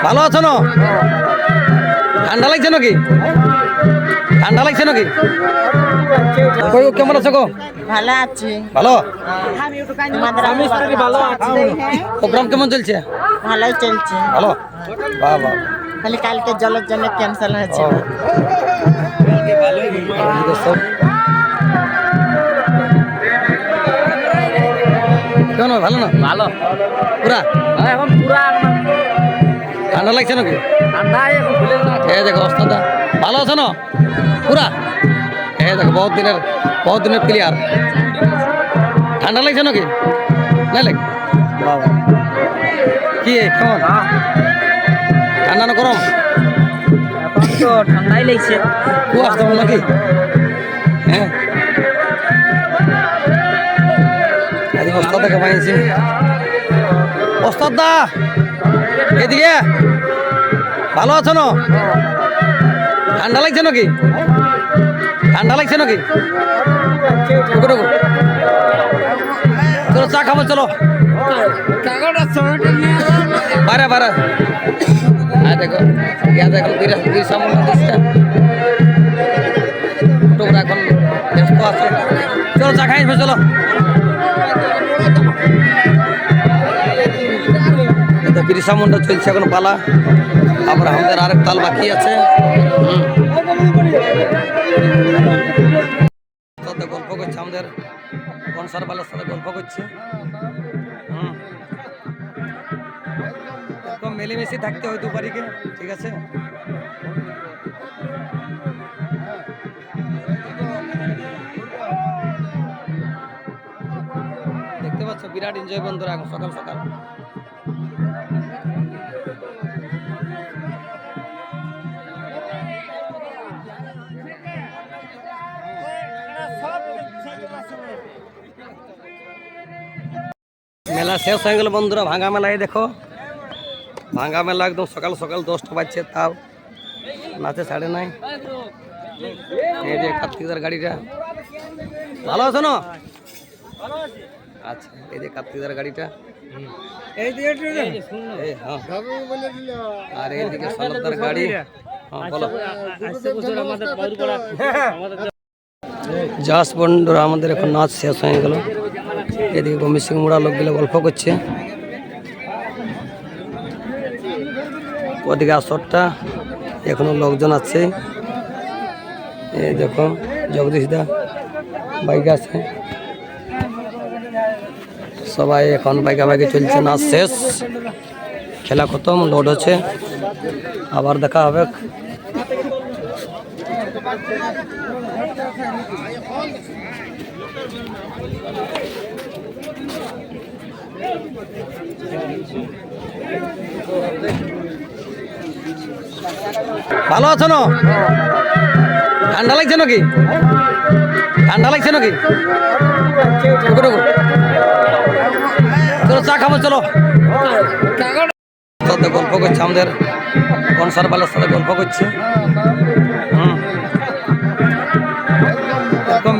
ভালো আছো না? ঠান্ডা লাগছে নাকি? ঠান্ডা লাগছে নাকি? কই কেমন আছো গো? ভালো আছি। ভালো? ভালো আছি। প্রোগ্রাম কেমন চলছে? ভালোই চলছে। ভালো? বাহ বাহ। খালি কালকে জলের জন্য ক্যান্সেল হয়েছে। সব কেমন ভালো না? ভালো পুরা এখন পুরা ঠান্ডা লাগছে নাকি? ঠান্ডা এখন খুলে না এই দেখো অবস্থাটা ভালো আছে না? পুরা এই দেখো বহুত দিনের ক্লিয়ার। ঠান্ডা লাগছে নাকি? না লাগে বাবা কি কেমন ঠান্ডা না গরম? এখন তো ঠান্ডাই লাগছে কুয়াশ তেমন নাকি? হ্যাঁ আজকে ওস্তাদ দেখে পাইছি। ওস্তাদ দা এদিকে ভালো আছো না? ঠান্ডা লাগছে নাকি? ঠান্ডা লাগছে নাকি? চলো চা খাবো চলো বারে বারে। হ্যাঁ দেখো ইয়া দেখো বিরসা মুন্ডা তোমরা এখন ব্যস্ত আছো। চলো চা খাই চলো। বিরসা মুন্ডা চলছে এখন পালা। আবার আমাদের আরেক তাল বাকি আছে। গল্প করছে আমাদের কনসার বালার সাথে গল্প করছে। মিলেমিশে থাকতে হয় দুপারিকে, ঠিক আছে? দেখতে পাচ্ছ বিরাট এনজয় বন্ধুরা এখন সকাল সকাল। মেলা শেষ হয়ে গেল বন্ধুরা। ভাঙ্গা মেলায় দেখো, ভাঙ্গা মেলা একদম সকাল সকাল 10টা বাজছে, তাও নাচে ছাড়ে নাই। এই যে কার্তিকদার গাড়িটা ভালো আছে না? আচ্ছা এই যে কার্তিকদার গাড়িটা, আর এইদিকে সলদার গাড়ি। বলো জাস বন্ধুরা, আমাদের এখন নাচ শেষ হয়ে গেল। এদিকে গমি সিং মুড়া লোকগুলো গল্প করছে, ওদিকে আসরটা এখনো লোকজন আছে। এই দেখো জগদীশ দা বাইক আছে, সবাই এখন বাইকা বাইকে চলছে। নাচ শেষ, খেলা খতম, লোড হচ্ছে, আবার দেখা হবে। ভালো আছো না? ঠান্ডা লাগছে নাকি? ঠান্ডা লাগছে নাকি? চলো চা খাবো চলো। গল্প করছে আমাদের কনসার বালার সাথে গল্প করছে।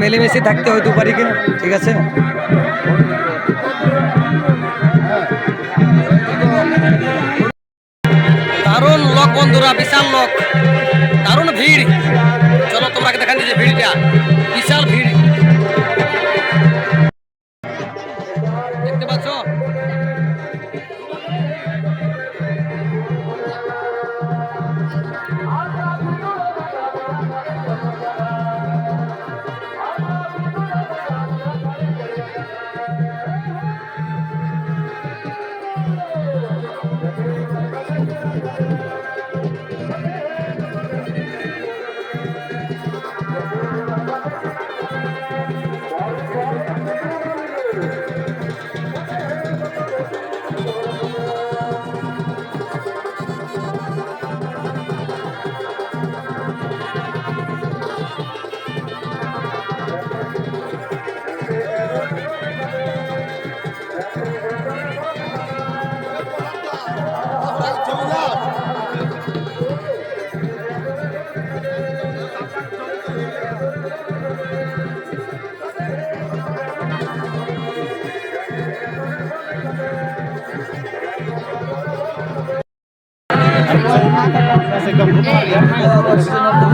মিলেমিশে থাকতে হয় দুপারিকে, ঠিক আছে? দারুণ লোক বন্ধুরা, বিশাল লোক, দারুণ ভিড়। চলো তোমাকে দেখান দিয়েছে ভিড়টা, বিশাল ভিড় দেখতে পাচ্ছ।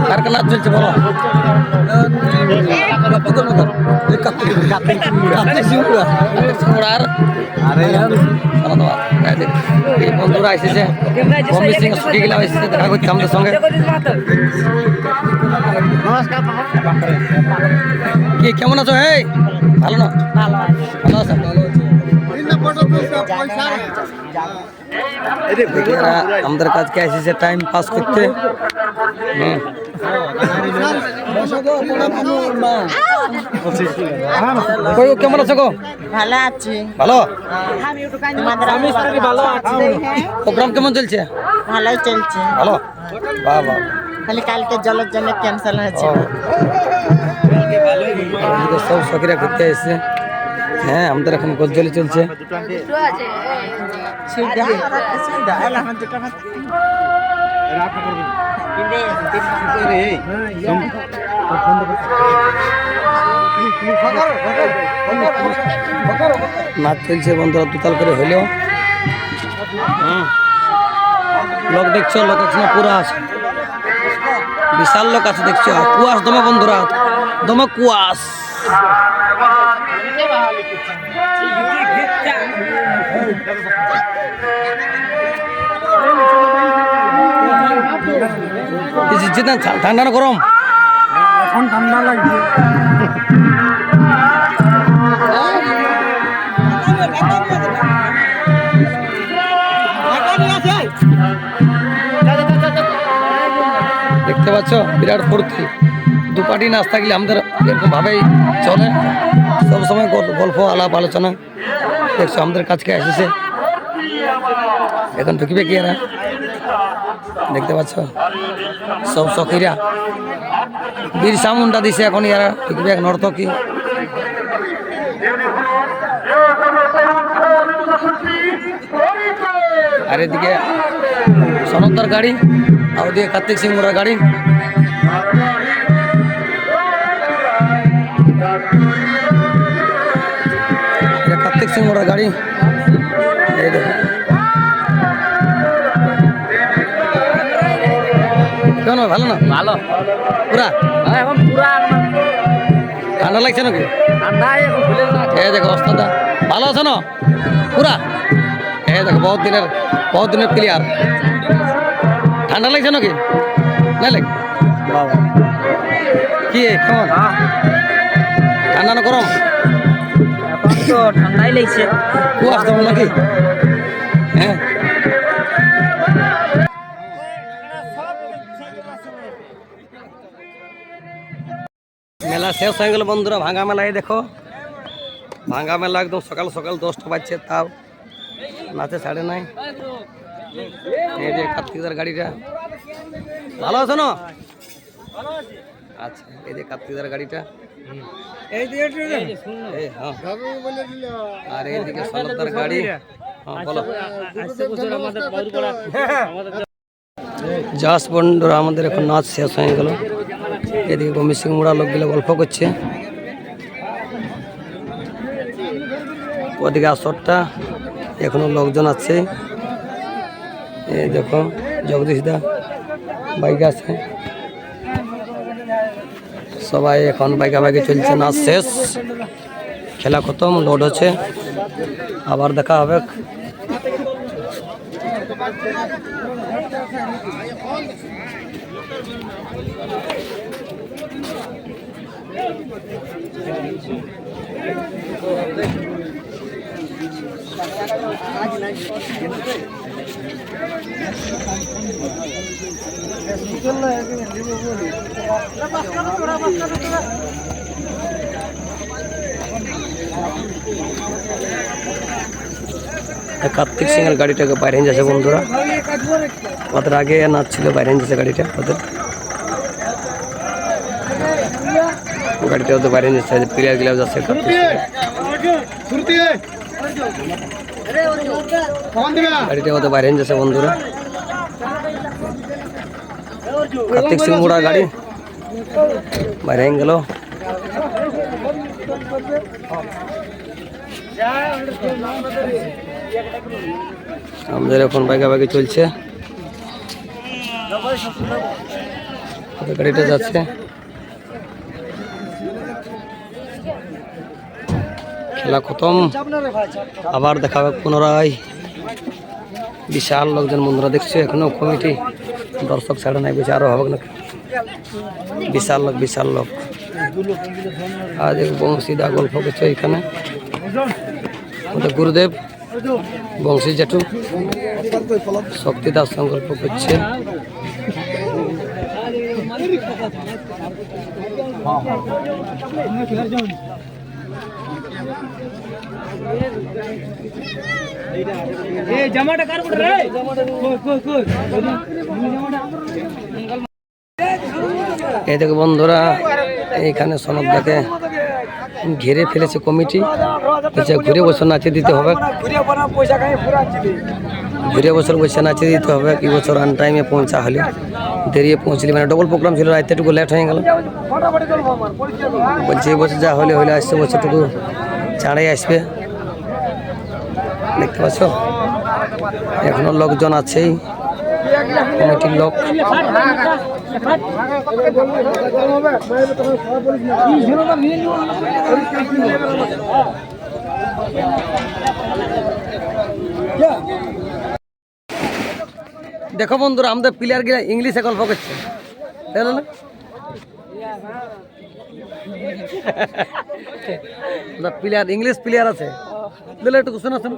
কার কার নাচ চলছে বলো? এই বন্ধুরা এসেছে, বম্বে সিং ছুটি গেলাম এসেছে, দেখা করছি আমাদের সঙ্গে। কি কেমন আছো? এই ভালো না? ভালো আছো? এরা আমাদের কাছকে এসেছে টাইম পাস করতে। কেমন আছো গো? ভালো আছি। ভালো। তোমাদের ভালো আছে? প্রোগ্রাম কেমন চলছে? ভালোই চলছে। ভালো। বাহ বাহ। খালি কালকে জলের জন্য ক্যান্সেল হয়েছে। সব সখীরা করতে এসছে। হ্যাঁ, আমাদের এখন গজ্জলি চলছে। নাচ চলছে বন্ধুরা, দুতাল করে হইলেও। লোক দেখছো, লোক আছে না পুরা আছে, বিশাল লোক আছে দেখছো। কুয়াশ দমে বন্ধুরা, দমে কুয়াশ। ঠান্ডা না গরম? এখন ঠান্ডা লাগছে। দেখতে পাচ্ছ বিরাট ফুর্তি। দুপাটি নাচ থাকলে আমাদের এরকম ভাবেই চলে, সবসময় গল্প আলাপ আলোচনা। দেখছো আমাদের কাছকে এসেছে, এখন ঢুকবে কি এরা? দেখতে পাচ্ছ সব সখীরা বীর সামুন্ডা দিছে, এখন এরা ঢুকবে এক নর্তকী। আর এদিকে সনতার গাড়ি, আর ওদিকে কার্তিক সিং মোড়ার গাড়ি। কার্তিক সিং মোড়ার গাড়ি, এই দেখো। কেমন ভালো না? ভালো পুরা এখন পুরা ঠান্ডা লাগছে নাকি? ঠান্ডা এখন ভুলে না। এই দেখো অবস্থাটা ভালো আছে না পুরা? এই দেখো বহুত দিনের ক্লিয়ার। ঠান্ডা লাগছে নাকি? না লাগে? বাবা কি কেমন ঠান্ডা না গরম? এখন তো ঠান্ডাই লাগছে। কুয়াশ দেবো নাকি? হ্যাঁ, মেলা শেষ হয়ে গেল বন্ধুরা। ভাঙ্গা মেলায় দেখো, ভাঙ্গা মেলা একদম সকাল সকাল 10টা বাজছে, তাও নাচে ছাড়ে নাই। এই যে কার্তিকদার গাড়িটা, ভালো আছে না? আচ্ছা, এই যে কার্তিকদার গাড়িটা, এই হ্যাঁ। আর এইদিকে সলতার গাড়ি। হ্যাঁ বলো। জাস বন্ধুরা আমাদের এখন নাচ শেষ হয়ে গেল। এদিকে গম্ভীর সিং মোড়া লোকগুলো গল্প করছে, ওদিকে আসরটা এখনো লোকজন আছে। এই দেখো জগদীশ দা বাইক আছে, সবাই এখন বাইকা বাইকে চলছে। নাচ শেষ, খেলা খতম, লোড হচ্ছে, আবার দেখা হবে। কার্তিক সিং এর গাড়িটাকে বাইরে যাচ্ছে বন্ধুরা, ওদের আগে নাচ ছিল, বাইরে যাচ্ছে গাড়িটা ওদের। গাড়িটা ওদের বাইরে যাচ্ছে, প্লেয়ার গিলাও যাচ্ছে। গাড়িটা ওদের বাইরে যাচ্ছে বন্ধুরা। কার্তিক সিং মোড়া গাড়ি বাইরে গেল। আমাদের এখন বাইকা বাইকে চলছে। গাড়িটা যাচ্ছে। খেলা খতম, আবার দেখা হবে পুনরায়। বিশাল লোকজন বন্ধুরা দেখছে, এখনো কমিটি দর্শক ছাড়া নাই, বেশি আরো হবে না। বিশাল লোক আজ বংশীদা গল্প করছে এখানে। গুরুদেব বংশী জেঠু শক্তিদাস সংকল্প করছে। এই দেখো বন্ধুরা, এইখানে সনদদাকে ঘিরে ফেলেছে কমিটি। ঘুরে বছর নাচিয়ে দিতে হবে, ঘুরে বছর বসে নাচিয়ে দিতে হবে। কি বছর আন টাইমে পৌঁছা হলে, দেরিয়ে পৌঁছলি মানে ডবল প্রোগ্রাম ছিল, রাত্রেটুকু লেট হয়ে গেল। বলছি এই বছর যা হলে আসছে, বছরটুকু চাঁড়াই আসবে। দেখতে পাচ্ছ এখনো লোকজন আছেই, কমিটির লোক। দেখো বন্ধুরা, আমাদের প্লেয়ার গিয়ে ইংলিশে গল্প করছে, দেখলো না? প্লেয়ার ইংলিশ প্লেয়ার আছে, দিলে একটু শোনা শোনো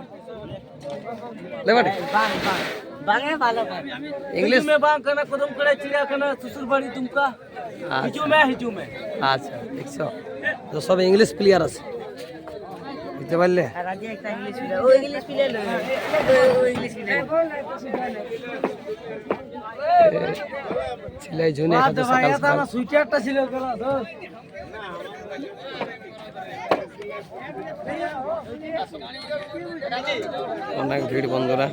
इंग्लिश में बांग करना कदम करे चिड़िया करना ससुर बाड़ी तुमका हिजू में अच्छा देखो तो सब इंग्लिश प्लेयर আছে বুঝতে পারলে রাজি একটা ইংলিশ প্লেয়ার ও ইংলিশ প্লেয়ার ও ইংলিশ প্লেয়ার ছেলে জুনে কত সকাল সকাল সুইটারটা ছিল গলা দোস অনেক ভিড় বন্ধুরা।